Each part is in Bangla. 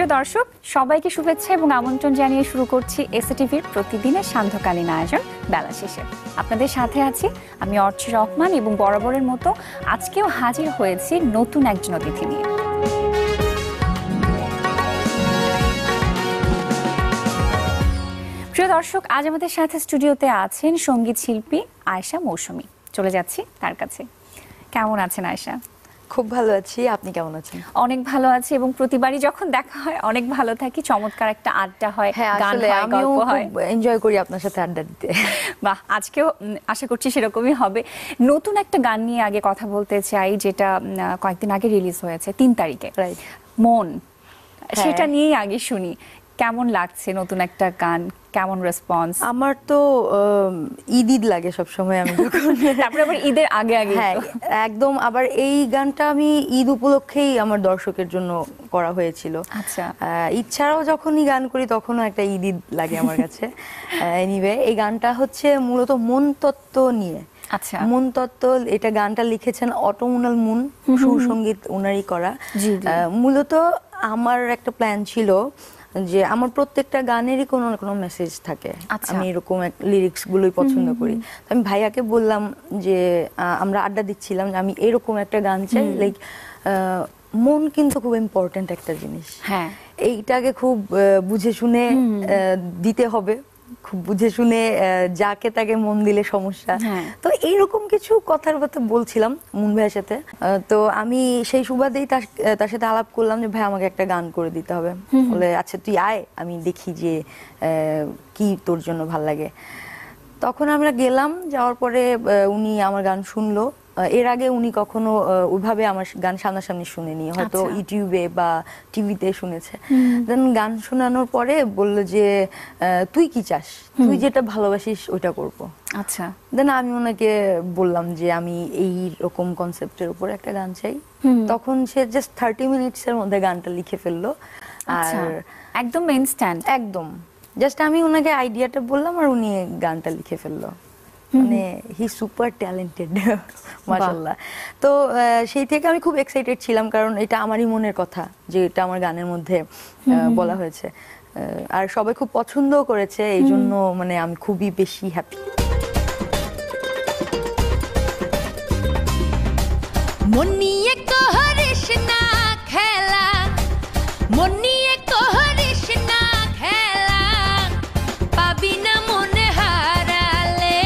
প্রিয় দর্শক, সবাইকে শুভেচ্ছা এবং আমন্ত্রণ জানিয়ে শুরু করছি এসএটিভির প্রতিদিনের সান্ধ্যকালীন আয়োজন বেলা শেষে। আপনাদের সাথে আছি আমি অর্চি রহমান এবং বরাবরের মতো আজকেও হাজির হয়েছি নতুন একজন অতিথি নিয়ে। প্রিয় দর্শক, আজ আমাদের সাথে স্টুডিওতে আছেন সঙ্গীত শিল্পী আয়েশা মৌসুমী। চলে যাচ্ছি তার কাছে। কেমন আছেন আয়েশা? খুব ভালো আছি, আপনি কেমন আছেন? অনেক ভালো আছি এবং প্রতিবারই যখন দেখা হয় অনেক ভালো থাকি। চমৎকার একটা আড্ডা হয়, গান হয়, গল্প হয়। এনজয় করি আপনার সাথে আড্ডা দিতে। বাহ, আজকেও আশা করছি সেরকমই হবে। নতুন একটা গান নিয়ে আগে কথা বলতে চাই, যেটা কয়েকদিন আগে রিলিজ হয়েছে 3 তারিখে, মন। সেটা নিয়েই আগে শুনি, কেমন লাগছে নতুন একটা গান, কেমন রেসপন্স? আমার তো ঈদ ঈদ লাগে সবসময়, আমি যখন তারপরে আবার ঈদের আগে আগে। হ্যাঁ একদম। আবার এই গানটা আমি ঈদ উপলক্ষেই আমার দর্শকের জন্য করা হয়েছিল। আচ্ছা, ঈদ ছাড়াও যখনই গান করি তখনও একটা ঈদ ঈদ লাগে আমার কাছে। এনিওয়ে, এই গানটা হচ্ছে মূলত মন তত্ত্ব নিয়ে। আচ্ছা, মন তত্ত্ব। এটা গানটা লিখেছেন অটোমোনাল মুন, সুর-সঙ্গীত ওনারই করা। মূলত আমার একটা প্ল্যান ছিল যে আমার প্রত্যেকটা গানেরই কোনো না কোনো মেসেজ থাকে। আমি এরকম লিরিক্স গুলোই পছন্দ করি। আমি ভাইয়াকে বললাম যে আমরা আড্ডা দিচ্ছিলাম যে আমি এরকম একটা গান চাই, লাইক মন কিন্তু খুব ইম্পর্টেন্ট একটা জিনিস। হ্যাঁ, এইটাকে খুব বুঝে শুনে দিতে হবে, খুব বুঝে শুনে, যাকে তাকে মন দিলে সমস্যা। তো এইরকম কিছু কথার কথা বলছিলাম মুন ভাইয়ের সাথে। তো আমি সেই সুবাদেই তার সাথে আলাপ করলাম যে ভাই আমাকে একটা গান করে দিতে হবে। বলে আচ্ছা তুই আয়, আমি দেখি যে কি তোর জন্য ভাল লাগে। তখন আমরা গেলাম, যাওয়ার পরে উনি আমার গান শুনলো। এর আগে উনি কখনো ওইভাবে আমার গান সামনাসামনি শুনেনি, হয়তো ইউটিউবে বা টিভিতে শুনেছে। দেন গান শোনানোর পরে বললো যে তুই কি চাস, তুই যেটা ভালোবাসিস ওইটা করবো। আচ্ছা। দেন আমি ওনাকে বললাম যে আমি এই রকম কনসেপ্টের উপর একটা গান চাই। তখন সে জাস্ট 30 মিনিটসের মধ্যে গানটা লিখে ফেললো। আর একদম ইনস্ট্যান্ট, একদম জাস্ট আমি ওনাকে আইডিয়াটা বললাম আর উনি গানটা লিখে ফেললো। মানে হি সুপার ট্যালেন্টেড, মাশাআল্লাহ। তো সেই থেকে আমি খুব এক্সাইটেড ছিলাম, কারণ এটা আমারই মনের কথা, যে এটা আমার গানের মধ্যে বলা হয়েছে। আর সবাই খুব পছন্দও করেছে, এই জন্য মানে আমি খুবই বেশি হ্যাপি। মন নিয়ে করিস না খেলা, মন নিয়ে করিস না খেলা, পাবি না মনে হারালে।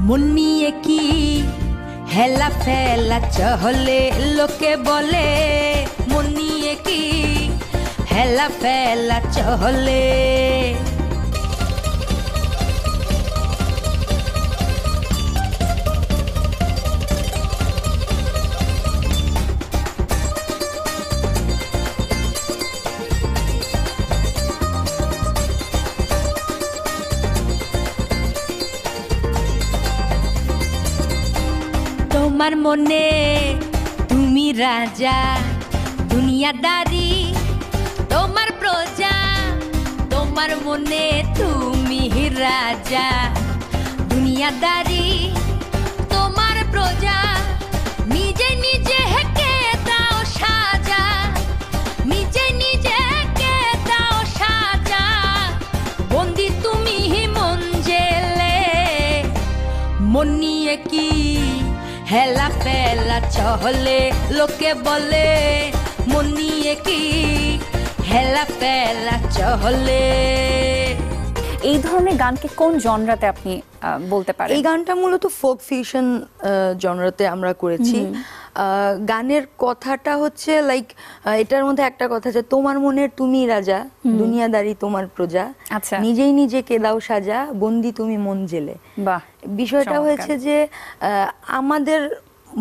মন নিয়ে কি হেলা ফেলা চহলে, লোকে বলে মন নিয়ে কি হেলা ফেলা চহলে। তোমার মনে তুমি রাজা, দুনিয়াদারি তোমার প্রজা। তোমার মনে তুমি রাজা, দুনিয়াদারি তোমার প্রজা। নিজে নিজে হেঁকে দাও সাজা, নিজে নিজে হেঁকে দাও সাজা। বন্দি তুমি মন জেলে, মন নিয়ে কি হেলা ফেলা চহলে, লোকে বলে মন নিয়ে কি হেলা ফেলা চহলে। এই ধরনের গানকে কোন জনরাতে আপনি বলতে পারেন? এই গানটা মূলত ফোক ফিউশন জনরাতে আমরা করেছি। গানের কথাটা হচ্ছে লাইক এটার মধ্যে একটা কথা যে তোমার মনের তুমি রাজা, দুনিয়াদারি তোমার প্রজা। নিজেই নিজেকে দাও সাজা, বন্দি তুমি মন জেলে। বাহ, বিষয়টা হয়েছে যে আমাদের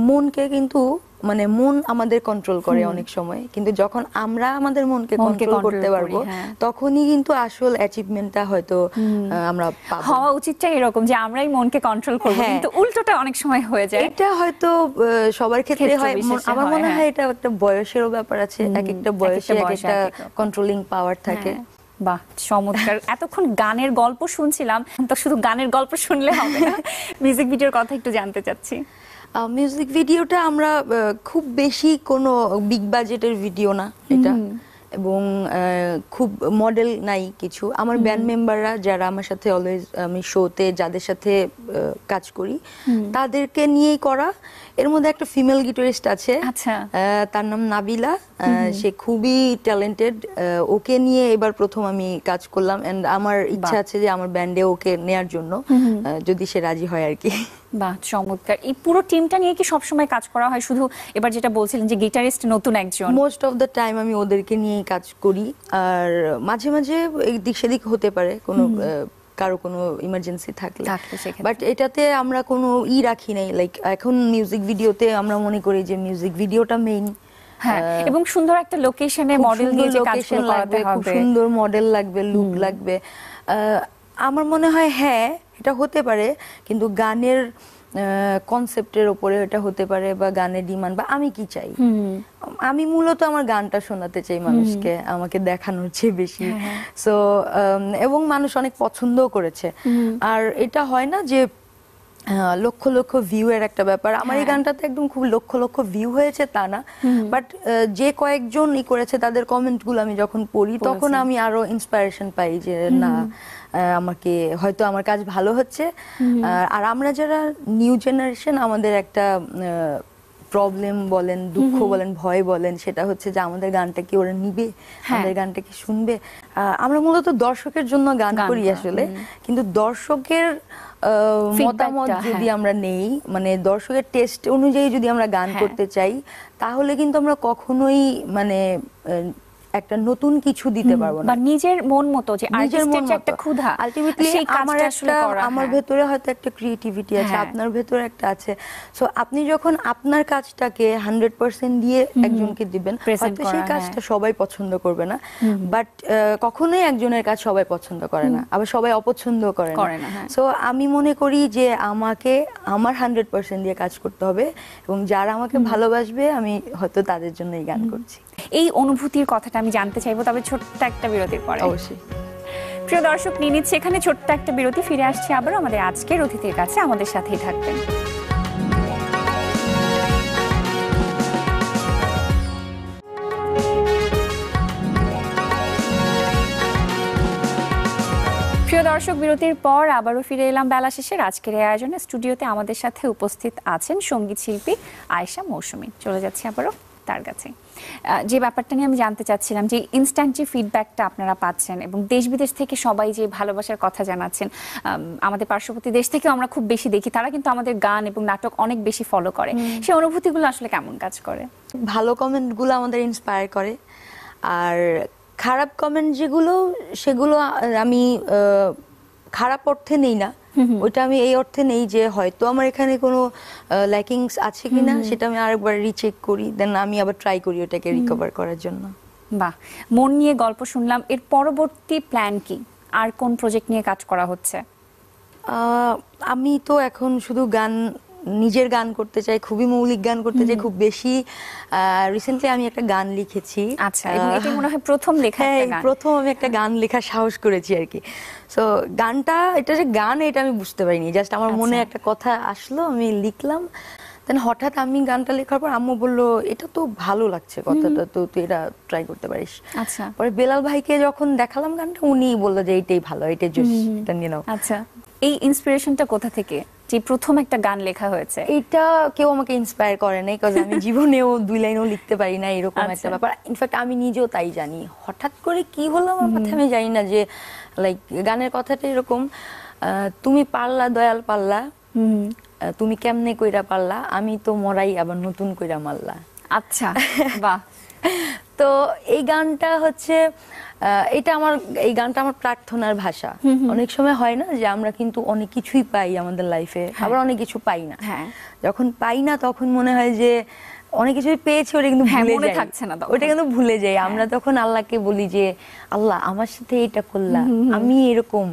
মনকে কিন্তু মানে মন আমাদের কন্ট্রোল করে অনেক সময়, কিন্তু যখন আমরা আমাদের মনকে কন্ট্রোল করতে পারবো তখনই কিন্তু আসল অ্যাচিভমেন্টটা হয়তো আমরা পাবো। হওয়া উচিতটা এরকম যে আমরাই মনকে কন্ট্রোল করব, কিন্তু উল্টোটা অনেক সময় হয়ে যায়। এটা হয়তো সবার ক্ষেত্রে হয়। আমার মনে হয় এটা একটা বয়সেরও ব্যাপার আছে, এক একটা বয়সে এক একটা কন্ট্রোলিং পাওয়ার থাকে। বাহ, চমৎকার। এতক্ষণ গানের গল্প শুনছিলাম, তো শুধু গানের গল্প শুনলে হবে না, মিউজিক ভিডিওর কথা একটু জানতে চাচ্ছি। মিউজিক ভিডিওটা আমরা খুব বেশি কোনো বিগ বাজেটের ভিডিও না, এটা এবং খুব মডেল নাই কিছু। আমার ব্যান্ড মেম্বাররা যারা আমার সাথে অলওয়েজ আমি শোতে যাদের সাথে কাজ করি তাদেরকে নিয়েই করা। এর মধ্যে একটা ফিমেল গিটারিস্ট আছে, আচ্ছা, তার নাম নাবিলা, সে খুবই ট্যালেন্টেড। ওকে নিয়ে এবার প্রথম আমি কাজ করলাম, এন্ড আমার ইচ্ছা আছে যে আমার ব্যান্ডে ওকে নেয়ার জন্য, যদি সে রাজি হয় আর কি। বাহ, চমৎকার। এই পুরো টিমটা নিয়ে কি সবসময় কাজ করা হয়, শুধু এবার যেটা বলছিলেন যে গিটারিস্ট নতুন একজন? মোস্ট অফ দ্য টাইম আমি ওদেরকে নিয়েই কাজ করি, আর মাঝে মাঝে এদিক সেদিক হতে পারে কোনো কারো কোনো ইমার্জেন্সি থাকলে, বাট এটাতে আমরা কোনো রাখি নাই। লাইক এখন মিউজিক ভিডিওতে আমরা মনে করি যে মিউজিক ভিডিওটা মেইন, হ্যাঁ, এবং সুন্দর একটা লোকেশনে মডেল নিয়ে যে কাজগুলো করাতে হবে, খুব সুন্দর মডেল লাগবে, লুক লাগবে। আমার মনে হয় হ্যাঁ এটা হতে পারে, কিন্তু গানের কনসেপ্টের উপরে এটা হতে পারে, বা গানের ডিমান্ড, বা আমি কি চাই। আমি মূলত আমার গানটা শোনাতে চাই মানুষকে, আমাকে দেখানোর চেয়ে বেশি। সো এবং মানুষ অনেক পছন্দও করেছে। আর এটা হয় না যে লক্ষ লক্ষ ভিউ এর একটা ব্যাপার। আমার এই গানটাতে একদম খুব লক্ষ লক্ষ ভিউ হয়েছে তা না, বাট যে কয়েকজন করেছে তাদের কমেন্ট গুলো আমি যখন পড়ি তখন আমি আরো ইন্সপিরেশন পাই যে না, আমাকে হয়তো আমার কাজ ভালো হচ্ছে। আর আমরা যারা নিউ জেনারেশন, আমাদের একটা প্রবলেম বলেন, দুঃখ বলেন, ভয় বলেন, সেটা হচ্ছে যে আমাদের গানটা কি ওরা নিবে, আমাদের গানটা কি শুনবে। আমরা মূলত দর্শকের জন্য গান করি আসলে, কিন্তু দর্শকের মতামত যদি আমরা নেই, মানে দর্শকের টেস্ট অনুযায়ী যদি আমরা গান করতে চাই, তাহলে কিন্তু আমরা কখনোই মানে একটা নতুন কিছু দিতে পারবো না, বা নিজের মন মতো, যে আর্টিস্টের যে একটা ক্ষুধা, আলটিমেটলি আমার ভেতরে হয়তো একটা ক্রিয়েটিভিটি আছে, আপনার ভেতরে একটা আছে। সো আপনি যখন আপনার কাজটাকে 100% দিয়ে একজনকে দিবেন, হয়তো সেই কাজটা সবাই পছন্দ করবে না, বাট কখনোই একজনের কাজ সবাই পছন্দ করে না, আবার সবাই অপছন্দ করে না। সো আমি মনে করি যে আমাকে আমার 100% দিয়ে কাজ করতে হবে, এবং যারা আমাকে ভালোবাসবে আমি হয়তো তাদের জন্যই গান করছি। এই অনুভূতির কথাটা আমি জানতে চাইবো, তবে ছোট্ট একটা বিরতির পরে। অবশ্যই। প্রিয় দর্শক, নিয়ে নিচ্ছে এখানে ছোট্ট একটা বিরতি, ফিরে আসছি আবার আমাদের আজকের অতিথির কাছে, আমাদের সাথেই থাকবেন। প্রিয় দর্শক, বিরতির পর আবারও ফিরে এলাম বেলা শেষের আজকের এই আয়োজনে। স্টুডিওতে আমাদের সাথে উপস্থিত আছেন সঙ্গীত শিল্পী আয়েশা মৌসুমী। চলে যাচ্ছি আবারও তার কাছে। যে ব্যাপারটা নিয়ে আমি জানতে চাচ্ছিলাম, যে ইনস্ট্যান্ট যে ফিডব্যাকটা আপনারা পাচ্ছেন এবং দেশ বিদেশ থেকে সবাই যে ভালোবাসার কথা জানাচ্ছেন, আমাদের পার্শ্ববর্তী দেশ থেকেও আমরা খুব বেশি দেখি, তারা কিন্তু আমাদের গান এবং নাটক অনেক বেশি ফলো করে। সেই অনুভূতিগুলো আসলে কেমন কাজ করে? ভালো কমেন্টগুলো আমাদের ইন্সপায়ার করে, আর খারাপ কমেন্ট যেগুলো, সেগুলো আমি খারাপ অর্থে নেই না, ওইটা আমি এই অর্থে নেই যে হয়তো আমার এখানে কোনো ল্যাকিংস আছে কিনা, সেটা আমি আরেকবার রিচেক করি, দেন আমি আবার ট্রাই করি ওটাকে রিকভার করার জন্য। বাহ, মন নিয়ে গল্প শুনলাম। এর পরবর্তী প্ল্যান কি? আর কোন প্রজেক্ট নিয়ে কাজ করা হচ্ছে? আমি তো এখন শুধু নিজের গান করতে চাই, খুবই মৌলিক গান করতে চাই খুব বেশি। রিসেন্টলি আমি একটা গান লিখেছি। আচ্ছা, এবং এটা মনে হয় প্রথম লেখা একটা গান? প্রথম আমি একটা গান লেখার সাহস করেছি আর কি। সো গানটা, এটা যে গান এটা আমি বুঝতে পারিনি, জাস্ট আমার মনে একটা কথা আসলো, আমি লিখলাম। দেন হঠাৎ আমি গানটা লেখার পর আম্মু বললো এটা তো ভালো লাগছে কথাটা, তো তুই এটা ট্রাই করতে পারিস। আচ্ছা, পরে বেলাল ভাইকে যখন দেখালাম গানটা, উনি বললো যে এইটাই ভালো, এইটাই জোশ, এটা নিয়ে নাও। আচ্ছা, এই ইন্সপিরেশনটা কোথা থেকে, যে প্রথম একটা গান লেখা হয়েছে? এটা কেউ আমাকে ইন্সপায়ার করে নাই, কারণ আমি জীবনেও 2 লাইনও লিখতে পারি না, এরকম একটা ব্যাপার। ইনফ্যাক্ট আমি নিজেও তাই জানি, হঠাৎ করে কি হলো আমার মাথায় আমি জানি না, যে লাইক গানের কথাটা এরকম, তুমি পারলা দয়াল পারলা, তুমি কেমনে কইরা পারলা, আমি তো মরাই আবার নতুন কইরা মারলা। আচ্ছা, বাহ। তো এই গানটা হচ্ছে, এই গানটা আমার প্রার্থনার ভাষা। অনেক সময় হয় না যে আমরা কিন্তু অনেক কিছুই পাই আমাদের লাইফে, আবার অনেক কিছু পাই না। যখন পাই না তখন মনে হয় যে অনেক কিছুই পেয়েছি, ওটা কিন্তু ভুলে যাই, ওটা কিন্তু ভুলে যাই। আমরা তখন আল্লাহকে বলি যে আল্লাহ আমার সাথে এটা করলাম, আমি এরকম,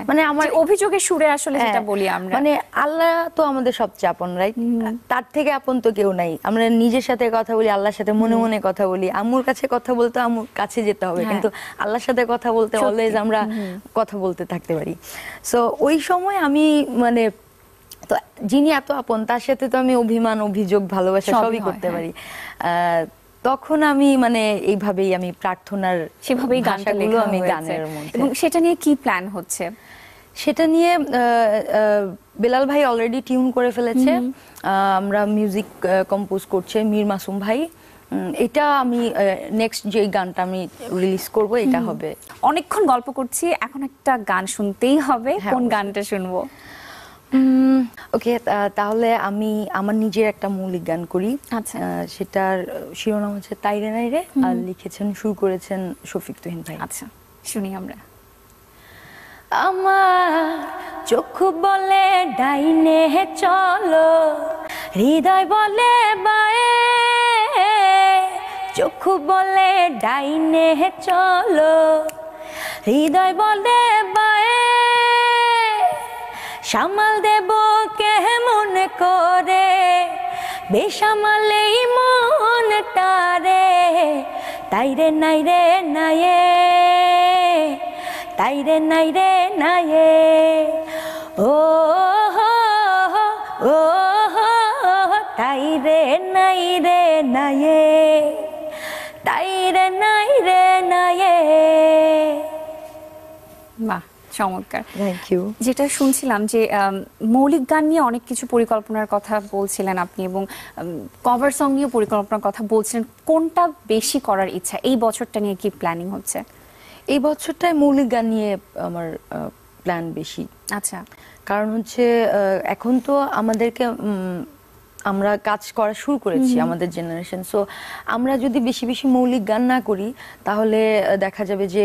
মানে আমার অভিযোগের সুরে আসলে যেটা বলি আমরা, মানে আল্লাহ তো আমাদের সবচেয়ে আপন, রাইট? তার থেকে আপন তো কেউ নাই। আমরা নিজের সাথে কথা বলি, আল্লাহর সাথে মনে মনে কথা বলি। আম্মুর কাছে কথা বলতে আম্মুর কাছে যেতে হবে, কিন্তু আল্লাহর সাথে কথা বলতে অলওয়েজ আমরা কথা বলতে থাকতে পারি। সো ওই সময় আমি মানে, তো যিনি এত আপন তার সাথে তো আমি অভিমান, অভিযোগ, ভালোবাসা সবই করতে পারি। তখন আমি মানে এইভাবেই আমি প্রার্থনার সেভাবেই গানটা ভাষাগুলো লেখা আমি হয়েছে। গানের মধ্যে। এবং সেটা নিয়ে কি প্ল্যান হচ্ছে? সেটা নিয়ে বেলাল ভাই অলরেডি টিউন করে ফেলেছে, আমরা মিউজিক কম্পোজ করছে মীর মাসুম ভাই। এটা আমি নেক্সট যে গানটা আমি রিলিজ করব এটা হবে। অনেকক্ষণ গল্প করছি, এখন একটা গান শুনতেই হবে। হ্যাঁ, কোন অবশ্যই। গানটা শুনবো? ওকে, তাহলে আমি আমার নিজের একটা মৌলিক গান করি। আচ্ছা। সেটার শিরোনাম হচ্ছে তাইরে নাইরে, আর লিখেছেন সুর করেছেন শফিক তুহিন ভাই। আচ্ছা, শুনি আমরা। আমার চক্ষু বলে ডাইনে চলো, হৃদয় বলে বায়ে, চক্ষু বলে ডাইনে চলো, হৃদয় বলে বায়ে, সামাল দেব কেমন করে, বেসামালেই মনটারে, তাইরে নাইরে নায়ে, তাইরে নাইরে নায়ে, ও হো ও হো, তাইরে নাইরে নায়ে, তাইরে নাইরে নায়ে। বাহ, চমৎকার। Thank you. যেটা শুনছিলাম যে মৌলিক গান নিয়ে অনেক কিছু পরিকল্পনার কথা বলছিলেন আপনি, এবং কভার সং নিয়ে পরিকল্পনার কথা বলছিলেন। কোনটা বেশি করার ইচ্ছা? এই বছরটা নিয়ে কি প্ল্যানিং হচ্ছে? এই বছরটায় মৌলিক গান নিয়ে আমার প্ল্যান বেশি। আচ্ছা। কারণ হচ্ছে এখন তো আমাদেরকে আমরা কাজ করা শুরু করেছি, আমাদের জেনারেশন। সো আমরা যদি বেশি বেশি মৌলিক গান না করি তাহলে দেখা যাবে যে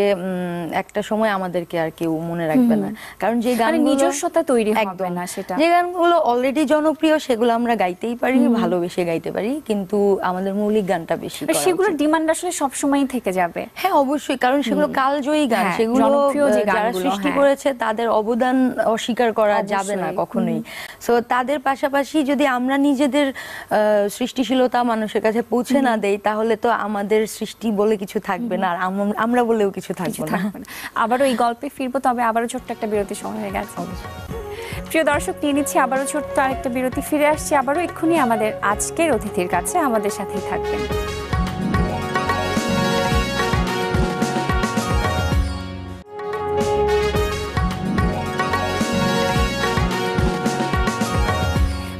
একটা সময় আমাদেরকে আর কেউ মনে রাখবে না। কারণ যে গানগুলো নিজস্বতা তৈরি হবে একদম না, সেটা যে গানগুলো অলরেডি জনপ্রিয় সেগুলো আমরা গাইতেই পারি, ভালোবেসে গাইতে পারি, কিন্তু আমাদের মৌলিক গানটা বেশি করা সেগুলোর উচিত। ডিমান্ড আসলে সবসময়ই থেকে যাবে। হ্যাঁ, অবশ্যই, কারণ সেগুলো কালজয়ী গান, হ্যাঁ, সেগুলো জনপ্রিয় যে যারা গানগুলো, সৃষ্টি হ্যাঁ। করেছে তাদের অবদান অস্বীকার করা যাবে না অবশ্যই। কখনোই। সো তাদের পাশাপাশি যদি আমরা নিজেদের সৃষ্টিশীলতা মানুষের কাছে পৌঁছে না দেই তাহলে তো আমাদের সৃষ্টি বলে কিছু থাকবে না, আর আমরা বলেও কিছু থাকবে না। থাকবে না। আবারও এই গল্পে ফিরবো, তবে আবারও ছোট্ট একটা বিরতির সময় হয়ে গেছে। প্রিয় দর্শক, নিয়ে নিচ্ছি আবারও ছোট্ট আরেকটা বিরতি। ফিরে আসছি আবারও এক্ষুনি আমাদের আজকের অতিথির কাছে। আমাদের সাথেই থাকবেন।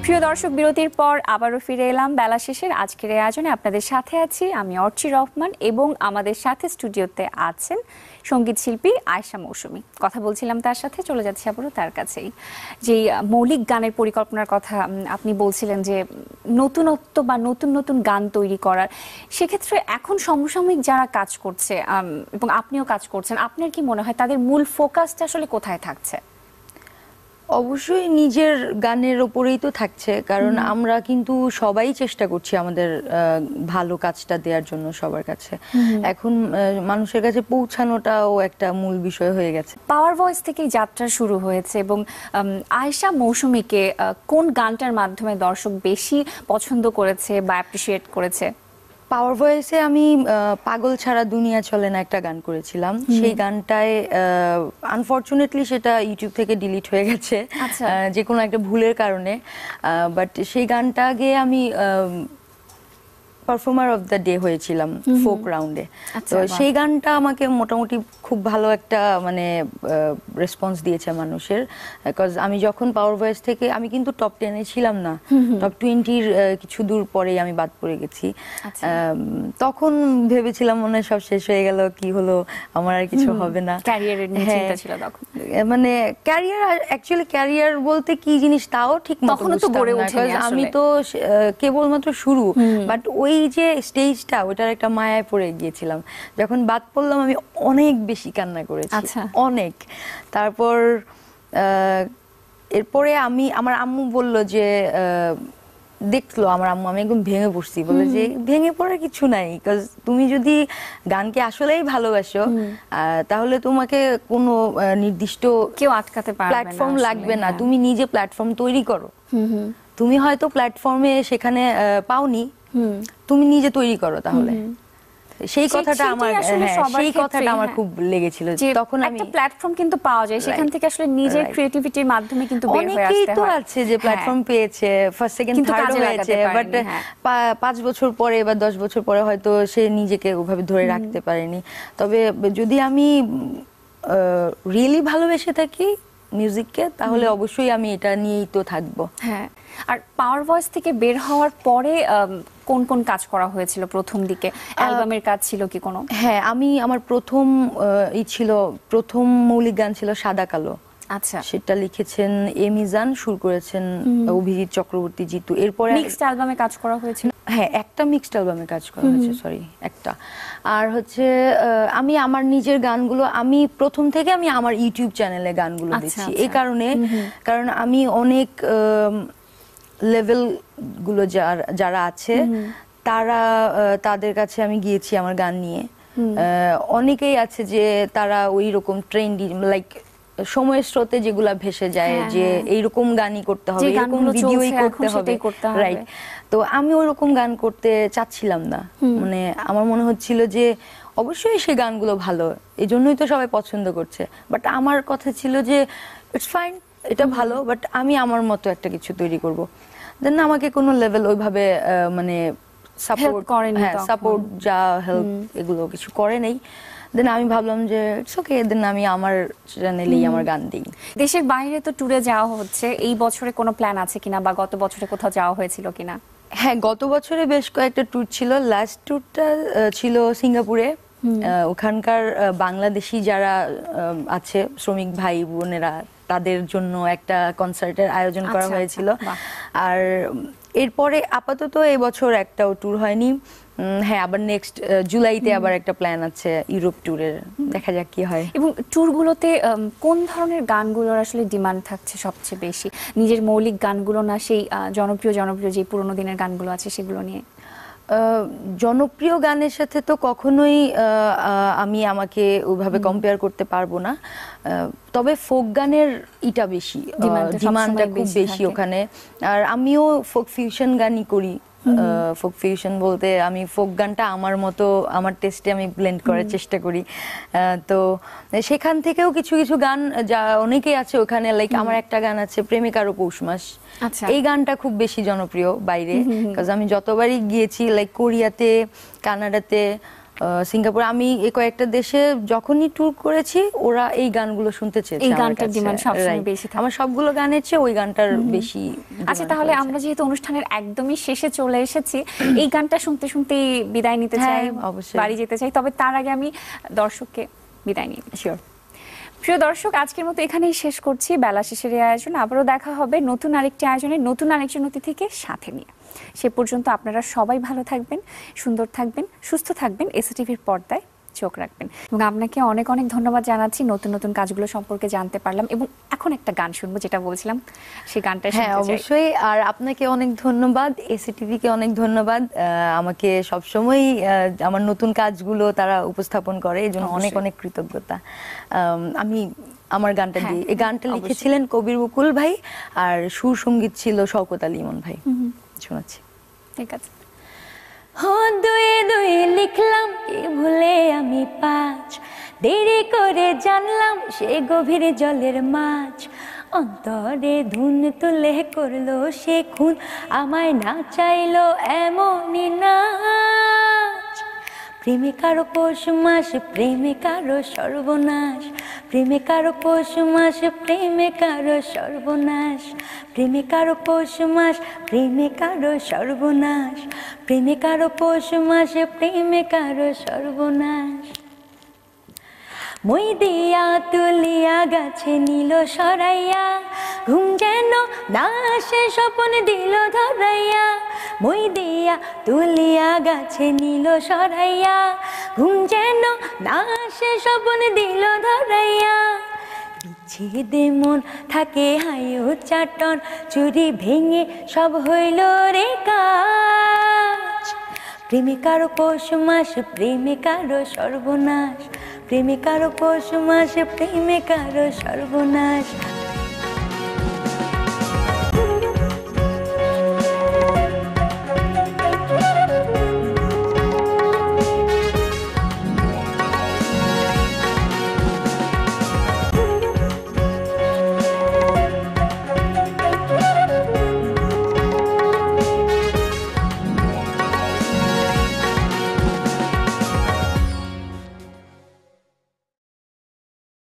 প্রিয় দর্শক, বিরতির পর আবারও ফিরে এলাম বেলা শেষের আজকের এই আয়োজনে। আপনাদের সাথে আছি আমি অর্চি রহমান, এবং আমাদের সাথে স্টুডিওতে আছেন সঙ্গীত শিল্পী আয়েশা মৌসুমী। কথা বলছিলাম তার সাথে, চলে যাচ্ছি আবারও তার কাছেই। যে মৌলিক গানের পরিকল্পনার কথা আপনি বলছিলেন, যে নতুনত্ব বা নতুন নতুন গান তৈরি করার, সেক্ষেত্রে এখন সমসাময়িক যারা কাজ করছে এবং আপনিও কাজ করছেন, আপনার কি মনে হয় তাদের মূল ফোকাসটা আসলে কোথায় থাকছে? অবশ্যই নিজের গানের ওপরেই তো থাকছে, কারণ আমরা কিন্তু সবাই চেষ্টা করছি আমাদের ভালো কাজটা দেওয়ার জন্য সবার কাছে। এখন মানুষের কাছে পৌঁছানোটাও একটা মূল বিষয় হয়ে গেছে। পাওয়ার ভয়েস থেকেই যাত্রা শুরু হয়েছে, এবং আয়েশা মৌসুমীকে কোন গানটার মাধ্যমে দর্শক বেশি পছন্দ করেছে বা অ্যাপ্রিশিয়েট করেছে? পাওয়ার ভয়েসে আমি পাগল ছাড়া দুনিয়া চলে না একটা গান করেছিলাম। সেই গানটায় আনফরচুনেটলি সেটা ইউটিউব থেকে ডিলিট হয়ে গেছে যে কোনো একটা ভুলের কারণে, বাট সেই গানটা গেয়ে আমি পারফর্মার অফ দ্য ডে হয়েছিলাম ফোক রাউন্ডে। তো সেই গানটা আমাকে মোটামুটি খুব ভালো একটা মানে রেসপন্স দিয়েছে মানুষের, বিকজ আমি যখন পাওয়ার ভয়েস থেকে, আমি কিন্তু টপ 10-এ ছিলাম না, টপ 20-র কিছু দূর পরেই আমি বাদ পড়ে গেছি। তখন ভেবেছিলাম মনে হয় সব শেষ হয়ে গেল, কি হলো, আমার আর কিছু হবে না। ক্যারিয়ারের নিয়ে চিন্তা ছিল তখন? মানে ক্যারিয়ার, অ্যাকচুয়ালি ক্যারিয়ার বলতে কি জিনিস তাও ঠিক মতো তখনও তো গড়ে ওঠেনি আসলে। আমি তো কেবলমাত্র শুরু, বাট ওই যে স্টেজটা, ওটার একটা মায়ায় পড়ে গিয়েছিলাম। যখন বাদ পড়লাম আমি অনেক বেশি কান্না করেছি, অনেক। তারপর এরপরে আমার আম্মু বলল যে, দেখলো আমার আম্মু আমি একদম ভেঙে পড়ছি, বলে যে ভেঙে পড়ার কিছু নাই, বিকজ তুমি যদি গানকে আসলেই ভালোবাসো তাহলে তোমাকে কোনো নির্দিষ্ট কেউ আটকাতে পারবে না, প্ল্যাটফর্ম লাগবে না, তুমি নিজে প্ল্যাটফর্ম তৈরি করো। তুমি হয়তো প্ল্যাটফর্মে সেখানে পাওনি, তুমি নিজে তৈরি করো তাহলে। সেই কথাটা আমার সেটাই আসলে সবার সেই কথাটা ক্ষেত্রেই, আমার হ্যাঁ। খুব লেগেছিল যে তখন আমি একটা প্ল্যাটফর্ম কিন্তু পাওয়া যায়, সেখান থেকে আসলে নিজের Right. ক্রিয়েটিভিটির মাধ্যমে কিন্তু বের হয়ে অনেকেই আসতে তো হয়। আছে যে প্ল্যাটফর্ম পেয়েছে, ফার্স্ট সেকেন্ড কিন্তু থার্ড কাজে হয়েছে, লাগাতে বাট পারেনি, হ্যাঁ। 5 বছর পরে বা 10 বছর পরে হয়তো সে নিজেকে ওভাবে ধরে রাখতে পারেনি। তবে যদি আমি রিয়েলি ভালোবেসে থাকি মিউজিককে, তাহলে অবশ্যই আমি এটা নিয়েই তো থাকবো। হ্যাঁ, আর পাওয়ার ভয়েস থেকে বের হওয়ার পরে কোন কোন কাজ করা হয়েছিল প্রথম দিকে? অ্যালবামের কাজ ছিল কি কোনো? হ্যাঁ, আমার প্রথম প্রথম মৌলিক গান ছিল সাদা কালো। আচ্ছা, সেটা লিখেছেন মিজান, সুর করেছেন অভিজিৎ চক্রবর্তী, জিতু। এরপরে মিক্সড অ্যালবামে কাজ করা হয়েছিল। হ্যাঁ, একটা মিক্সড অ্যালবামে কাজ করা হয়েছে, সরি একটা। আর হচ্ছে আমি আমার নিজের গানগুলো আমি প্রথম থেকে আমি আমার ইউটিউব চ্যানেলে গানগুলো আচ্ছা, দিচ্ছি আচ্ছা। এই কারণে, কারণ আমি অনেক লেভেল গুলো যারা আছে তারা তাদের কাছে আমি গিয়েছি আমার গান নিয়ে। অনেকেই আছে যে তারা ওই রকম ট্রেন্ডি, লাইক সময়ের স্রোতে যেগুলা ভেসে যায়, হ্যাঁ, যে হ্যাঁ। এইরকম গানই করতে হবে, যে এরকম গানগুলো ভিডিওই চলছে করতে এখন হবে, সেটাই করতে হবে। রাইট। তো আমি ওইরকম গান করতে চাচ্ছিলাম না, মানে আমার মনে হচ্ছিল যে অবশ্যই সেই গানগুলো ভালো, এই জন্যই তো সবাই পছন্দ করছে, বাট আমার কথা ছিল যে ইটস ফাইন, এটা ভালো, বাট আমি আমার মতো একটা কিছু তৈরি করব। দেন আমাকে কোনো লেভেল ওইভাবে মানে সাপোর্ট করেনি হ্যাঁ, তখন। সাপোর্ট যা হেল্প এগুলো কিছু করে নেই। দেন আমি ভাবলাম যে ইটস ওকে, দেন আমি আমার চ্যানেলেই আমার গান দিই। দেশের বাইরে তো ট্যুরে যাওয়া হচ্ছে, এই বছরে কোনো প্ল্যান আছে কিনা, বা গত বছরে কোথাও যাওয়া হয়েছিল কিনা? হ্যাঁ, গত বছরে বেশ কয়েকটা ট্যুর ছিল। লাস্ট ট্যুরটা ছিল সিঙ্গাপুরে। ওখানকার বাংলাদেশি যারা আছে, শ্রমিক ভাই বোনেরা, তাদের জন্য একটা কনসার্টের আয়োজন করা আচ্ছা, হয়েছিল। বাহ। আর এরপরে আপাতত এই বছর একটাও ট্যুর হয়নি। হ্যাঁ, আবার নেক্সট জুলাইতে আবার একটা প্ল্যান আছে ইউরোপ ট্যুরের, দেখা যাক কি হয়। এবং ট্যুরগুলোতে কোন ধরনের গানগুলোর আসলে ডিমান্ড থাকছে সবচেয়ে বেশি? নিজের মৌলিক গানগুলো, না সেই জনপ্রিয় যে পুরোনো দিনের গানগুলো আছে সেগুলো নিয়ে? জনপ্রিয় গানের সাথে তো কখনোই আমি আমাকে ওইভাবে কম্পেয়ার করতে পারবো না। তবে ফোক গানের ইটা বেশি, ডিমান্ডটা খুব বেশি ওখানে। আর আমিও ফোক ফিউশন গানই করি। ফোক ফিউশন বলতে আমি ফোক গানটা আমার মতো, আমার টেস্টে আমি ব্লেন্ড করার চেষ্টা করি। তো সেখান থেকেও কিছু কিছু গান, যা অনেকেই আছে ওখানে, লাইক আমার একটা গান আছে প্রেমিকারও পৌষ মাস। আচ্ছা, এই গানটা খুব বেশি জনপ্রিয় বাইরে, কারণ আমি যতবারই গিয়েছি, লাইক কোরিয়াতে, কানাডাতে, সিঙ্গাপুর, আমি এই কয়েকটা দেশে যখনই ট্যুর করেছি, ওরা এই গানগুলো শুনতে চেয়েছে। এই গানটার ডিমান্ড সবসময় বেশি থাকে। আমার সবগুলো গানের চেয়ে ওই গানটার বেশি। আচ্ছা, তাহলে আমরা যেহেতু অনুষ্ঠানের একদমই শেষে চলে এসেছি, এই গানটা শুনতে শুনতেই বিদায় নিতে চাই, অবশ্যই বাড়ি যেতে চাই। তবে তার আগে আমি দর্শককে বিদায় নিই। শিওর। প্রিয় দর্শক, আজকের মতো এখানেই শেষ করছি বেলা শেষের এই আয়োজন। আবারও দেখা হবে নতুন আরেকটি আয়োজনে, নতুন আরেকজন অতিথিকে সাথে নিয়ে। সে পর্যন্ত আপনারা সবাই ভালো থাকবেন, সুন্দর থাকবেন, সুস্থ থাকবেন, এসটিভির পর্দায় চোখ রাখবেন। এবং আপনাকে অনেক অনেক ধন্যবাদ জানাচ্ছি, নতুন নতুন কাজগুলো সম্পর্কে জানতে পারলাম। এবং এখন একটা গান শুনবো, যেটা বলছিলাম সেই গানটা। হ্যাঁ, অবশ্যই। আর আপনাকে অনেক ধন্যবাদ, এসটিভিকে অনেক ধন্যবাদ, আমাকে সবসময় আমার নতুন কাজগুলো তারা উপস্থাপন করে, এই জন্য অনেক অনেক কৃতজ্ঞতা। আমি আমার গানটা দিয়ে, এই গানটা লিখেছিলেন কবির বকুল ভাই, আর সুর সঙ্গীত ছিল শওকত আলী ইমন ভাই। শোনাচ্ছি। ঠিক আছে। দুয়ে দুয়ে লিখলাম, কি ভুলে আমি 5, দেরি করে জানলাম সে গভীর জলের মাছ। অন্তরে ধুন তুলে করলো সে খুন, আমায় না চাইলো এমনই নাচ। প্রেমিকারও পৌষ মাস, প্রেমিকারও সর্বনাশ, প্রেমিকারও পৌষ মাস, প্রেমিকারও সর্বনাশ, প্রেমিকারও পৌষ মাস, প্রেমিকারও সর্বনাশ, প্রেমিকারও পৌষ মাস, প্রেমিকারও সর্বনাশ। মই দিয়া তুলিয়া গাছে নিল সরাইয়া, ঘুম যেন না আসে স্বপন দিল ধরাইয়া। মই দিয়া তুলিয়া গাছে নিল সরাইয়া, ঘুম যেন না আসে স্বপন দিল ধরাইয়া। বিচ্ছেদে মন থাকে হায়ু চাটন, চুরি ভেঙে সব হইল রে কাজ। প্রেমিকারও পৌষ মাস, প্রেমিকারও সর্বনাশ, প্রেমিকারও পৌষ মাস, প্রেমিকারও সর্বনাশ।